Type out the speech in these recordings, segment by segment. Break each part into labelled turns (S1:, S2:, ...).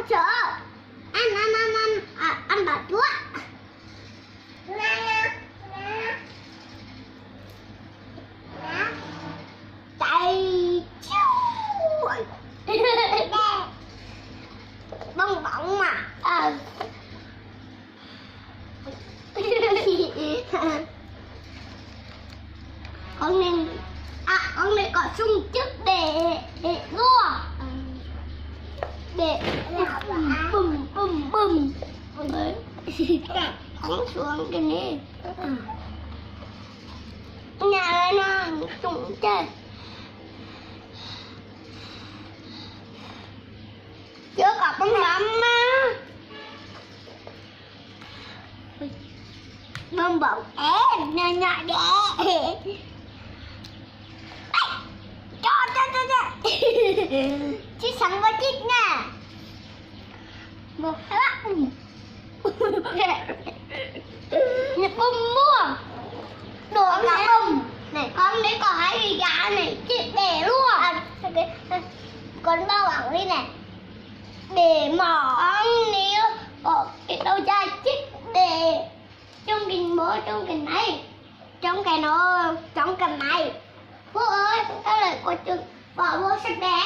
S1: sợ. Ăn bà chúa. Chạy bong bóng mà. Con nên có sung chức để đua, để bùm bùm bùm bắn xuống cái này. Nhà nó trúng chơi chưa có bóng bóng mà bong bóng nhỏ nhỏ đẻ cho chứ sẵn có chích nè. Một hai ba nhập bông mua đồ cả bông này. Con đấy có hai cái gà này chích để luôn. Con bao bỏng đi này để mỏ nếu có cái đầu chai chích để trong cái mỡ trong cái này trong cái nó trong cái này. Bố ơi tao lại có chừng bỏ vô sạch bé.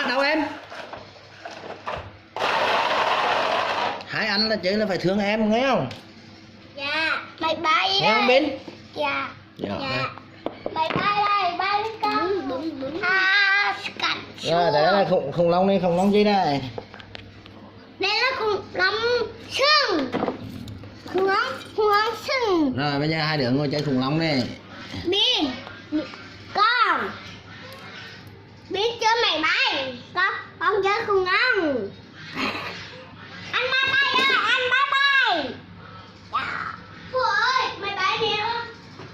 S2: Đâu em? Hai anh là chơi là phải thương em nghe không?
S1: Dạ bye bye
S2: nghe không Bin?
S1: Dạ
S2: Dạ
S1: bye bye đây bye con. Đúng
S2: rồi đấy là khủng long này, khủng long gì đây?
S1: Đây là khủng long sừng. Khủng long sừng.
S2: Rồi bây giờ hai đứa ngồi chơi khủng long này.
S1: Bin con Bin chơi máy bay. Con chơi khủng long. Anh bye bye ơi, anh bye bye. Phụ ơi máy bay đi không?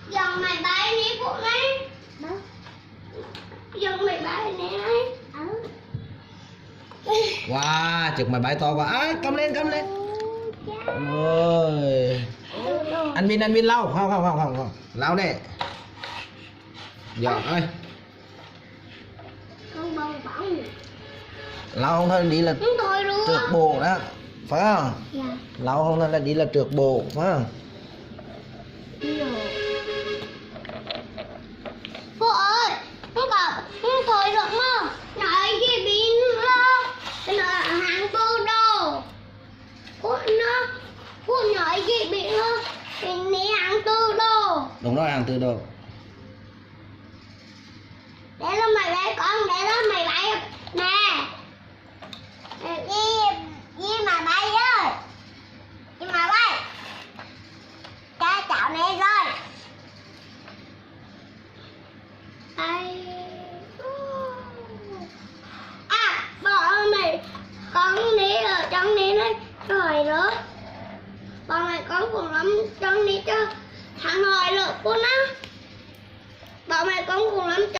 S1: Dòng máy bay đi phụ này. Dòng máy bay này.
S2: Wow, chụp máy bay to quá. Cầm lên ôi. Anh Bin lau. Không. Lau đây. Giỏi ơi.
S1: Con bong bóng.
S2: Lau không thôi đi là trượt bộ đó. Phải không?
S1: Dạ.
S2: Lau không thôi là đi là trượt bộ, phải không?
S1: Phụ ơi, không thôi được mà. Nói gì Bin lo. Nó hàng tư đồ. Phụ nói gì Bin lo. Bin này hàng tư đồ.
S2: Đúng rồi, hàng tư đồ.
S1: Đây là máy bay con, đây là máy bay nè. Đi máy bay ơi. Đi máy bay. Cha cháu này rồi. Bỏ này con đi ở trong này này rồi đó. Bọn này con cũng lắm trong đi cho thằng hồi được cô á. Bọn này con cũng lắm.